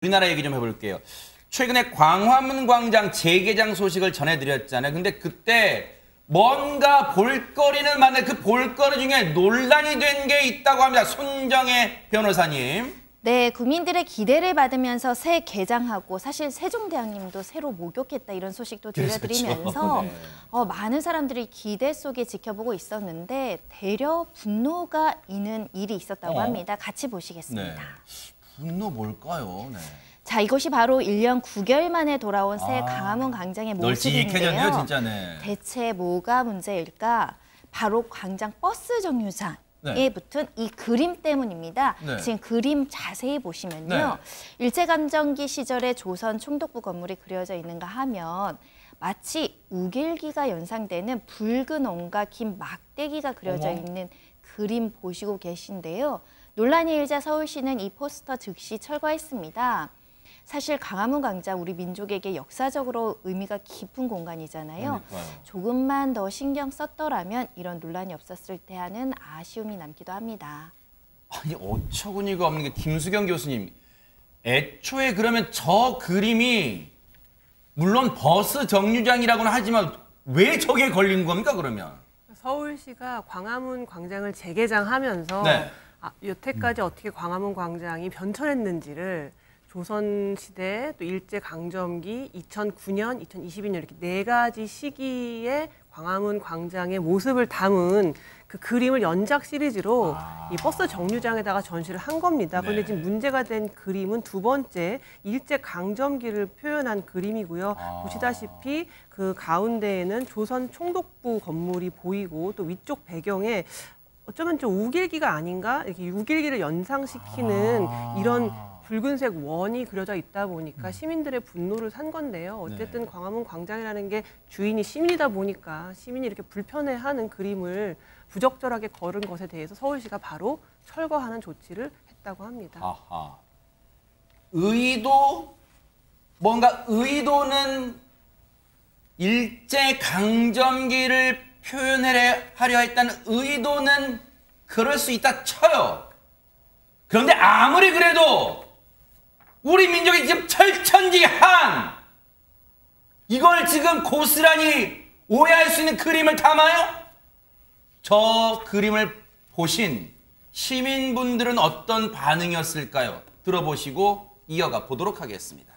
우리나라 얘기 좀 해볼게요. 최근에 광화문 광장 재개장 소식을 전해드렸잖아요. 근데 그때 뭔가 볼거리는 많은데 그 볼거리 중에 논란이 된 게 있다고 합니다. 손정혜 변호사님. 네, 국민들의 기대를 받으면서 새 개장하고 사실 세종대왕님도 새로 목욕했다 이런 소식도 들려드리면서 네. 많은 사람들이 기대 속에 지켜보고 있었는데 대려 분노가 있는 일이 있었다고 합니다. 같이 보시겠습니다. 네. 분노 뭘까요? 네. 자, 이것이 바로 1년 9개월 만에 돌아온 새 광화문 광장의 널찍해졌네요, 모습인데요. 진짜. 네. 대체 뭐가 문제일까? 바로 광장 버스 정류장. 에 네. 붙은 이 그림 때문입니다. 네. 지금 그림 자세히 보시면요. 네. 일제감정기 시절에 조선 총독부 건물이 그려져 있는가 하면 마치 우길기가 연상되는 붉은 원과 긴 막대기가 그려져 있는 그림 보시고 계신데요. 논란이 일자 서울시는 이 포스터 즉시 철거했습니다. 사실 광화문 광장 우리 민족에게 역사적으로 의미가 깊은 공간이잖아요. 그러니까요. 조금만 더 신경 썼더라면 이런 논란이 없었을 때 하는 아쉬움이 남기도 합니다. 아니 어처구니가 없는 게 김수경 교수님. 애초에 그러면 저 그림이 물론 버스 정류장이라고는 하지만 왜 저게 걸린 겁니까 그러면? 서울시가 광화문 광장을 재개장하면서 네. 여태까지 어떻게 광화문 광장이 변천했는지를 조선시대 또 일제강점기 2009년, 2022년 이렇게 네 가지 시기에 광화문 광장의 모습을 담은 그 그림을 연작 시리즈로 이 버스 정류장에다가 전시를 한 겁니다. 그런데 지금 문제가 된 그림은 두 번째 일제강점기를 표현한 그림이고요. 보시다시피 그 가운데에는 조선 총독부 건물이 보이고 또 위쪽 배경에 어쩌면 좀 우길기가 아닌가? 이렇게 우길기를 연상시키는 이런 붉은색 원이 그려져 있다 보니까 시민들의 분노를 산 건데요. 어쨌든 광화문 광장이라는 게 주인이 시민이다 보니까 시민이 이렇게 불편해하는 그림을 부적절하게 걸은 것에 대해서 서울시가 바로 철거하는 조치를 했다고 합니다. 아하. 뭔가 의도는 일제강점기를 표현하려 했다는 의도는 그럴 수 있다 쳐요. 그런데 아무리 그래도 우리 민족이 지금 철천지한 이걸 지금 고스란히 오해할 수 있는 그림을 담아요? 저 그림을 보신 시민분들은 어떤 반응이었을까요? 들어보시고 이어가 보도록 하겠습니다.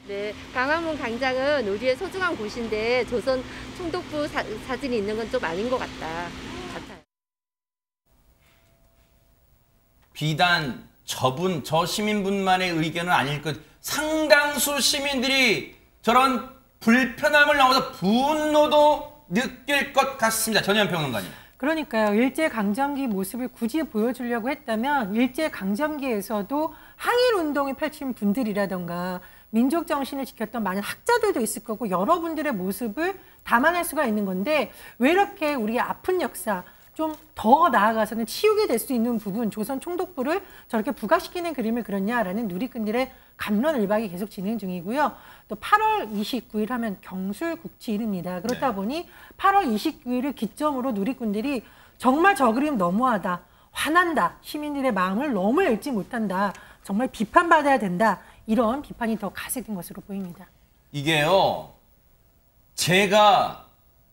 네, 광화문 광장은 우리의 소중한 곳인데 조선 총독부 사진이 있는 건 좀 아닌 것 같아요. 비단 저 시민분만의 의견은 아닐 것. 상당수 시민들이 저런 불편함을 넘어서 분노도 느낄 것 같습니다. 전현 평론가님. 그러니까요. 일제강점기 모습을 굳이 보여주려고 했다면 일제강점기에서도 항일운동을 펼친 분들이라던가 민족 정신을 지켰던 많은 학자들도 있을 거고 여러분들의 모습을 담아낼 수가 있는 건데 왜 이렇게 우리의 아픈 역사 좀 더 나아가서는 치우게 될 수 있는 부분 조선 총독부를 저렇게 부각시키는 그림을 그렸냐라는 누리꾼들의 갑론을박이 계속 진행 중이고요. 또 8월 29일 하면 경술국치일입니다. 그렇다 보니 8월 29일을 기점으로 누리꾼들이 정말 저 그림 너무하다, 화난다, 시민들의 마음을 너무 읽지 못한다, 정말 비판받아야 된다, 이런 비판이 더 가세된 것으로 보입니다. 이게요, 제가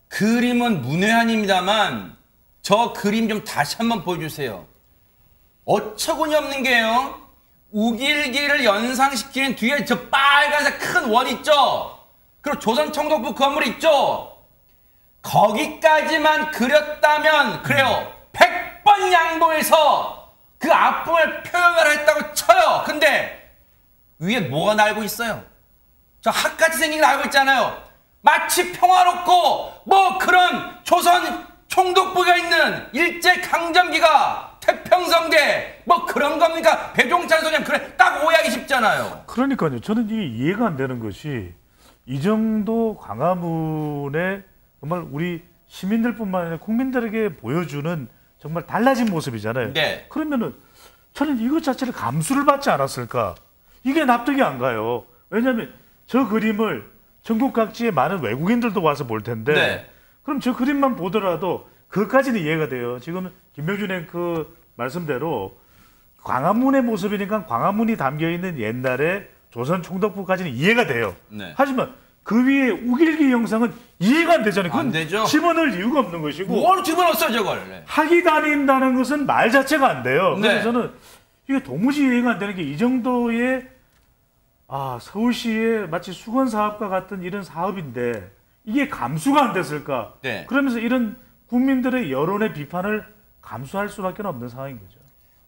그림은 문외한입니다만 저 그림 좀 다시 한번 보여주세요. 어처구니 없는 게요. 우길기를 연상시키는 뒤에 저 빨간색 큰 원 있죠? 그리고 조선 총독부 건물 있죠? 거기까지만 그렸다면 그래요. 100번 양보해서 그 아픔을 표현을 했다고 쳐요. 근데 위에 뭐가 날고 있어요? 저 학같이 생긴 거 알고 있잖아요. 마치 평화롭고 뭐 그런 조선 총독부가 있는 일제강점기가 태평성대 뭐 그런 겁니까? 배종찬 소장 그래 딱 오해하기 쉽잖아요. 그러니까요. 저는 이게 이해가 안 되는 것이 이 정도 광화문에 정말 우리 시민들뿐만 아니라 국민들에게 보여주는 정말 달라진 모습이잖아요. 네. 그러면은 저는 이것 자체를 감수를 받지 않았을까? 이게 납득이 안 가요. 왜냐하면 저 그림을 전국 각지의 많은 외국인들도 와서 볼 텐데 네. 그럼 저 그림만 보더라도 그것까지는 이해가 돼요. 지금 김병준 앵커 말씀대로 광화문의 모습이니까 광화문이 담겨 있는 옛날에 조선 총독부까지는 이해가 돼요. 네. 하지만 그 위에 우길기 영상은 이해가 안 되잖아요. 그건 안 되죠. 집어넣을 이유가 없는 것이고 뭘 집어넣었어 저걸. 네. 학이 다닌다는 것은 말 자체가 안 돼요. 네. 그래서 저는 이게 도무지 이해가 안 되는 게 이 정도의 서울시의 마치 수건사업과 같은 이런 사업인데 이게 감수가 안 됐을까? 네. 그러면서 이런 국민들의 여론의 비판을 감수할 수밖에 없는 상황인 거죠.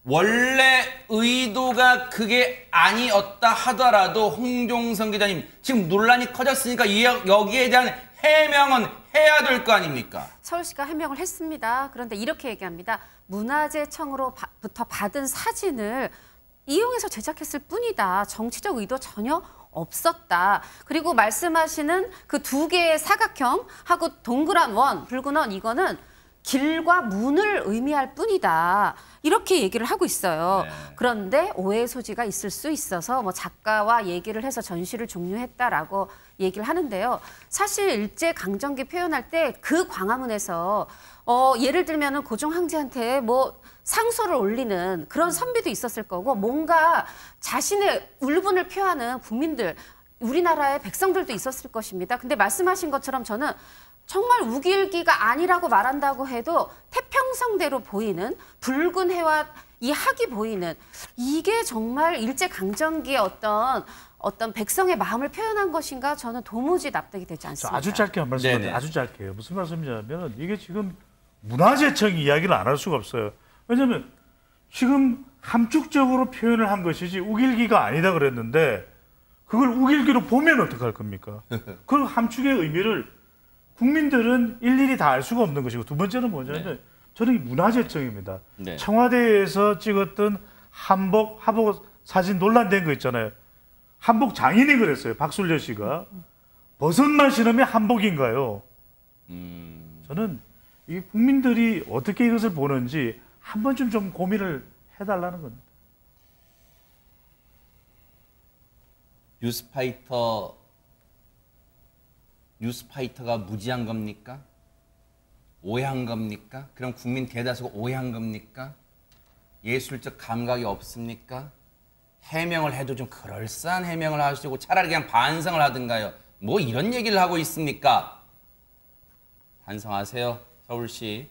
원래 의도가 그게 아니었다 하더라도 홍종성 기자님 지금 논란이 커졌으니까 여기에 대한 해명은 해야 될 거 아닙니까? 서울시가 해명을 했습니다. 그런데 이렇게 얘기합니다. 문화재청으로부터 받은 사진을 이용해서 제작했을 뿐이다. 정치적 의도 전혀 없었다. 그리고 말씀하시는 그 두 개의 사각형하고 동그란 원, 붉은 원 이거는 길과 문을 의미할 뿐이다. 이렇게 얘기를 하고 있어요. 네. 그런데 오해의 소지가 있을 수 있어서 뭐 작가와 얘기를 해서 전시를 종료했다라고 얘기를 하는데요. 사실 일제강점기 표현할 때 그 광화문에서 예를 들면은 고종 황제한테 뭐 상소를 올리는 그런 선비도 있었을 거고 뭔가 자신의 울분을 표하는 국민들, 우리나라의 백성들도 있었을 것입니다. 근데 말씀하신 것처럼 저는 정말 우길기가 아니라고 말한다고 해도 태평성대로 보이는 붉은 해와 이 학이 보이는 이게 정말 일제강점기의 어떤 백성의 마음을 표현한 것인가 저는 도무지 납득이 되지 않습니다. 아주 짧게 한 말씀 네네. 아주 짧게요. 무슨 말씀이냐면 이게 지금 문화재청 이야기를 안 할 수가 없어요. 왜냐하면 지금 함축적으로 표현을 한 것이지 우길기가 아니다 그랬는데 그걸 우길기로 보면 어떡할 겁니까? 그 함축의 의미를 국민들은 일일이 다 알 수가 없는 것이고 두 번째는 뭐냐면 네. 저는 이 문화재청입니다. 네. 청와대에서 찍었던 하복 사진 논란된 거 있잖아요. 한복 장인이 그랬어요. 박술려 씨가. 버섯만 신으면 한복인가요? 저는 이 국민들이 어떻게 이것을 보는지 한 번쯤 좀 고민을 해달라는 겁니다. 뉴스파이터가 무지한 겁니까? 오해한 겁니까? 그럼 국민 대다수가 오해한 겁니까? 예술적 감각이 없습니까? 해명을 해도 좀 그럴싸한 해명을 하시고 차라리 그냥 반성을 하든가요. 뭐 이런 얘기를 하고 있습니까? 반성하세요, 서울시.